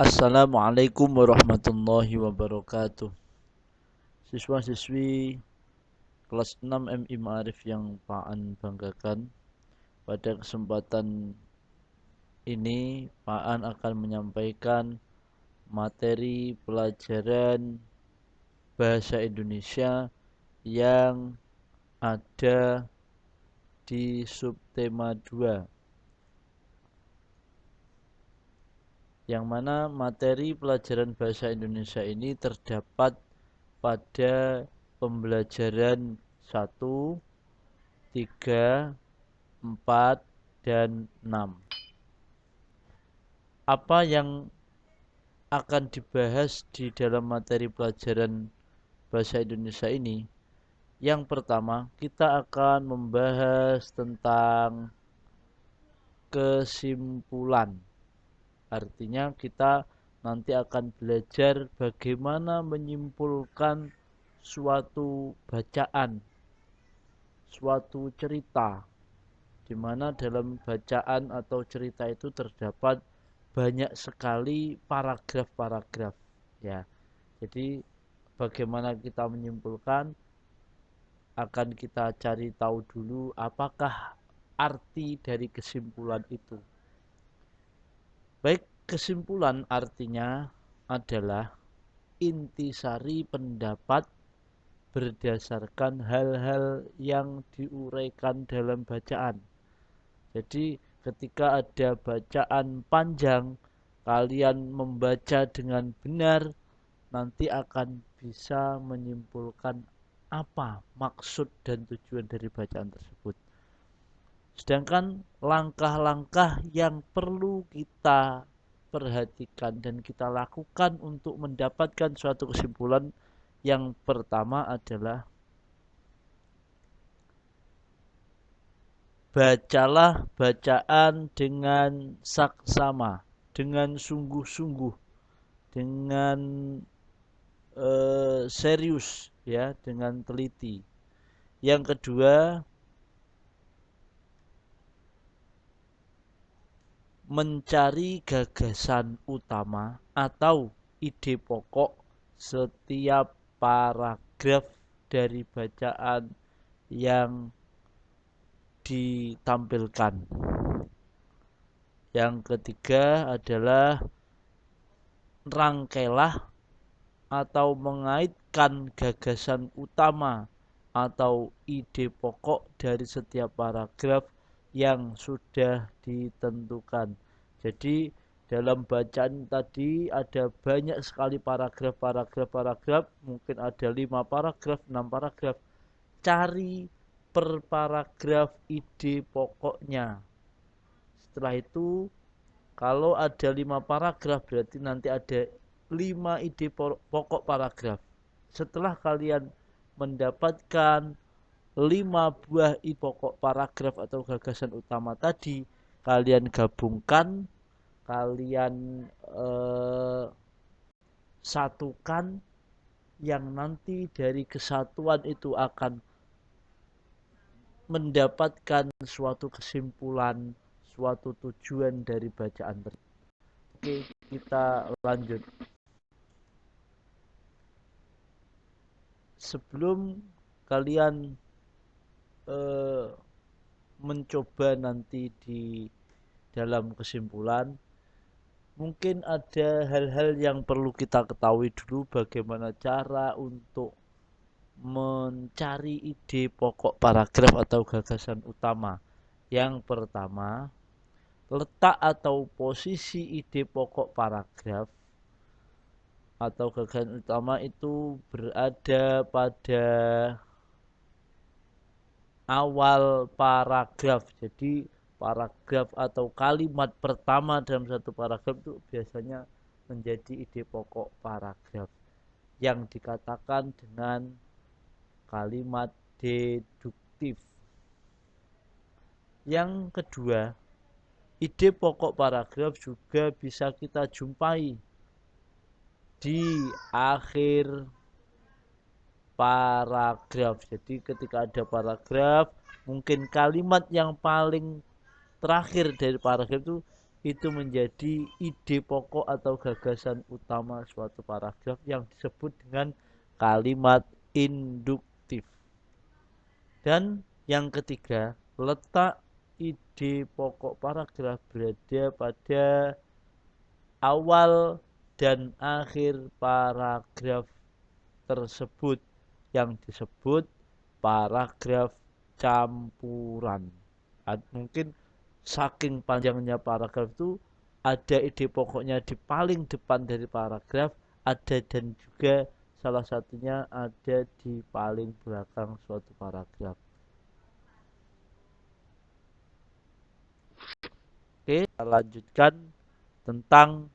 Assalamualaikum warahmatullahi wabarakatuh. Siswa-siswi kelas 6 MI Ma'arif yang Paan banggakan, pada kesempatan ini Paan akan menyampaikan materi pelajaran bahasa Indonesia yang ada di subtema 2, yang mana materi pelajaran bahasa Indonesia ini terdapat pada pembelajaran 1, 3, 4, dan 6. Apa yang akan dibahas di dalam materi pelajaran bahasa Indonesia ini? Yang pertama, kita akan membahas tentang kesimpulan. Artinya kita nanti akan belajar bagaimana menyimpulkan suatu bacaan, suatu cerita, di mana dalam bacaan atau cerita itu terdapat banyak sekali paragraf-paragraf, ya. Jadi bagaimana kita menyimpulkan, akan kita cari tahu dulu apakah arti dari kesimpulan itu. Baik, kesimpulan artinya adalah intisari pendapat berdasarkan hal-hal yang diuraikan dalam bacaan. Jadi ketika ada bacaan panjang, kalian membaca dengan benar, nanti akan bisa menyimpulkan apa maksud dan tujuan dari bacaan tersebut. Sedangkan langkah-langkah yang perlu kita perhatikan dan kita lakukan untuk mendapatkan suatu kesimpulan, yang pertama adalah bacalah bacaan dengan saksama, dengan sungguh-sungguh, dengan serius, ya, dengan teliti. Yang kedua, mencari gagasan utama atau ide pokok setiap paragraf dari bacaan yang ditampilkan. Yang ketiga adalah rangkailah atau mengaitkan gagasan utama atau ide pokok dari setiap paragraf yang sudah ditentukan. Jadi dalam bacaan tadi ada banyak sekali paragraf, mungkin ada 5 paragraf, 6 paragraf. Cari per paragraf ide pokoknya. Setelah itu, kalau ada 5 paragraf, berarti nanti ada 5 ide pokok paragraf. Setelah kalian mendapatkan 5 buah ide pokok paragraf atau gagasan utama tadi, kalian gabungkan, kalian satukan, yang nanti dari kesatuan itu akan mendapatkan suatu kesimpulan, suatu tujuan dari bacaan tersebut. Oke, kita lanjut. Sebelum kalian mencoba nanti di dalam kesimpulan, mungkin ada hal-hal yang perlu kita ketahui dulu, bagaimana cara untuk mencari ide pokok paragraf atau gagasan utama. Yang pertama, letak atau posisi ide pokok paragraf atau gagasan utama itu berada pada awal paragraf. Jadi paragraf atau kalimat pertama dalam satu paragraf itu biasanya menjadi ide pokok paragraf, yang dikatakan dengan kalimat deduktif. Yang kedua, ide pokok paragraf juga bisa kita jumpai di akhir paragraf. Jadi ketika ada paragraf, mungkin kalimat yang paling terakhir dari paragraf itu itu menjadi ide pokok atau gagasan utama suatu paragraf yang disebut dengan kalimat induktif. Dan yang ketiga, letak ide pokok paragraf berada pada awal dan akhir paragraf tersebut yang disebut paragraf campuran. Mungkin saking panjangnya paragraf itu ada ide pokoknya di paling depan dari paragraf, ada dan juga salah satunya ada di paling belakang suatu paragraf. Oke, kita lanjutkan tentang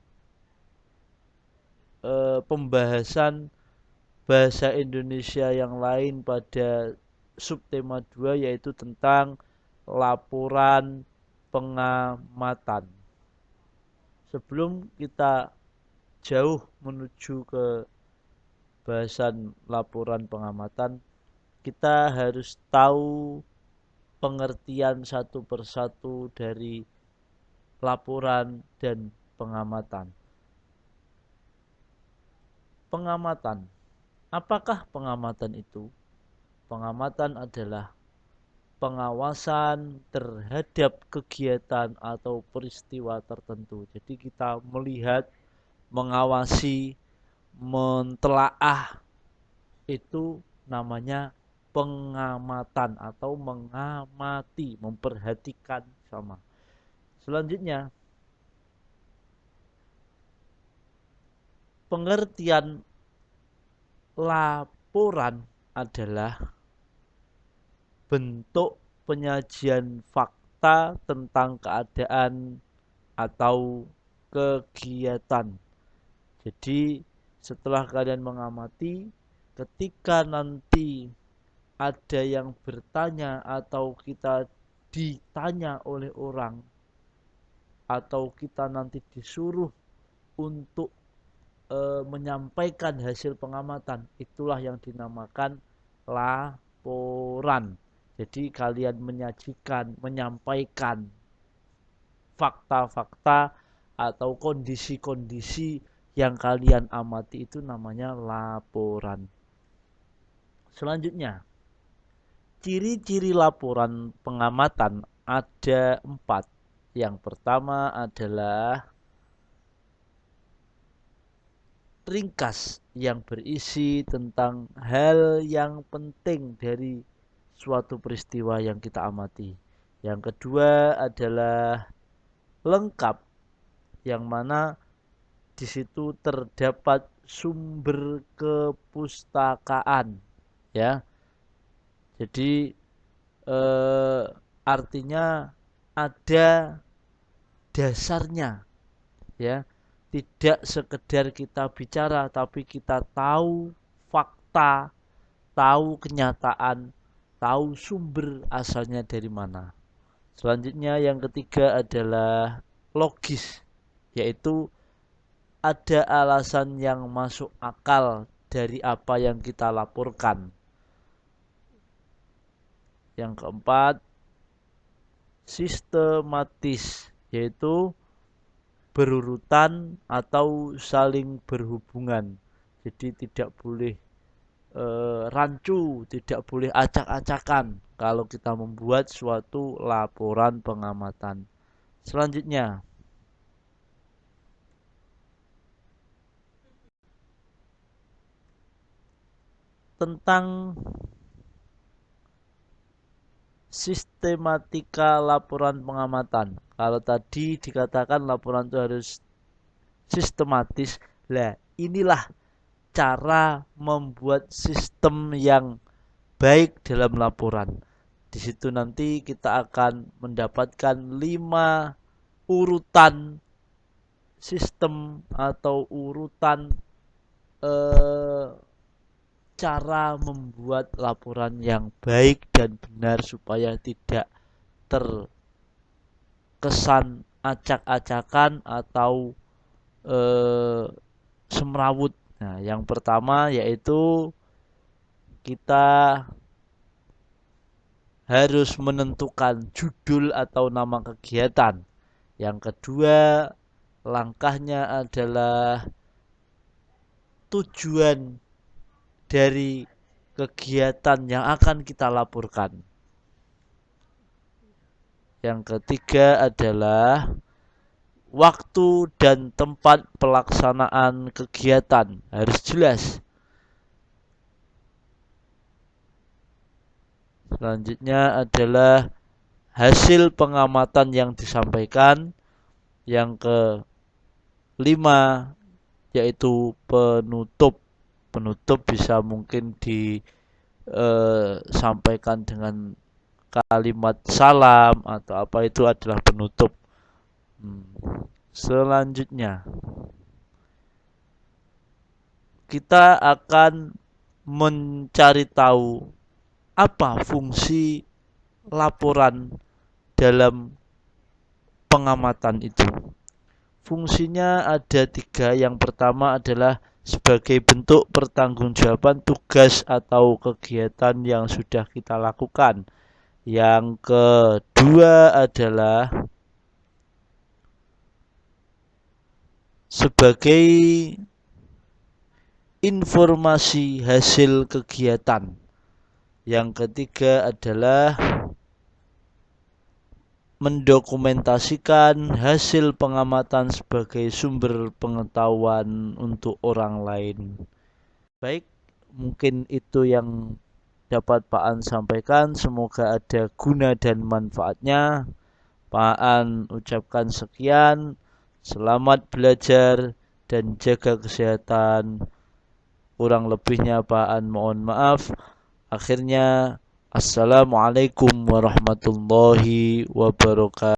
pembahasan bahasa Indonesia yang lain pada subtema 2, yaitu tentang laporan pengamatan. Sebelum kita jauh menuju ke bahasan laporan pengamatan, kita harus tahu pengertian satu persatu dari laporan dan pengamatan. Pengamatan. Apakah pengamatan itu? Pengamatan adalah pengawasan terhadap kegiatan atau peristiwa tertentu. Jadi kita melihat, mengawasi, mentelaah, itu namanya pengamatan atau mengamati, memperhatikan sama. Selanjutnya, pengertian laporan adalah bentuk penyajian fakta tentang keadaan atau kegiatan. Jadi setelah kalian mengamati, ketika nanti ada yang bertanya atau kita ditanya oleh orang, atau kita nanti disuruh untuk menyampaikan hasil pengamatan, itulah yang dinamakan laporan. Jadi kalian menyajikan, menyampaikan fakta-fakta atau kondisi-kondisi yang kalian amati, itu namanya laporan. Selanjutnya, ciri-ciri laporan pengamatan ada 4. Yang pertama adalah ringkas yang berisi tentang hal yang penting dari suatu peristiwa yang kita amati. Yang kedua adalah lengkap, yang mana di situ terdapat sumber kepustakaan, ya. Jadi artinya ada dasarnya, ya. Tidak sekedar kita bicara, tapi kita tahu fakta, tahu kenyataan, tahu sumber asalnya dari mana. Selanjutnya yang ketiga adalah logis, yaitu ada alasan yang masuk akal dari apa yang kita laporkan. Yang keempat, sistematis, yaitu berurutan atau saling berhubungan. Jadi tidak boleh rancu, tidak boleh acak-acakan kalau kita membuat suatu laporan pengamatan. Selanjutnya, tentang sistematika laporan pengamatan. Kalau tadi dikatakan laporan itu harus sistematis, lah inilah cara membuat sistem yang baik dalam laporan. Di situ nanti kita akan mendapatkan 5 urutan sistem atau urutan cara membuat laporan yang baik dan benar supaya tidak terkesan acak-acakan atau semrawut. Nah, yang pertama yaitu kita harus menentukan judul atau nama kegiatan. Yang kedua, langkahnya adalah tujuan dari kegiatan yang akan kita laporkan. Yang ketiga adalah waktu dan tempat pelaksanaan kegiatan harus jelas. Selanjutnya adalah hasil pengamatan yang disampaikan. Yang kelima yaitu penutup. Penutup bisa mungkin disampaikan dengan kalimat salam atau apa, itu adalah penutup. Selanjutnya kita akan mencari tahu apa fungsi laporan dalam pengamatan itu. Fungsinya ada 3. Yang pertama adalah sebagai bentuk pertanggungjawaban tugas atau kegiatan yang sudah kita lakukan. Yang kedua adalah sebagai informasi hasil kegiatan. Yang ketiga adalah mendokumentasikan hasil pengamatan sebagai sumber pengetahuan untuk orang lain. Baik, mungkin itu yang dapat Pak An sampaikan. Semoga ada guna dan manfaatnya. Pak An ucapkan sekian. Selamat belajar dan jaga kesehatan. Kurang lebihnya Pak An mohon maaf. Akhirnya, Assalamualaikum warahmatullahi wabarakatuh.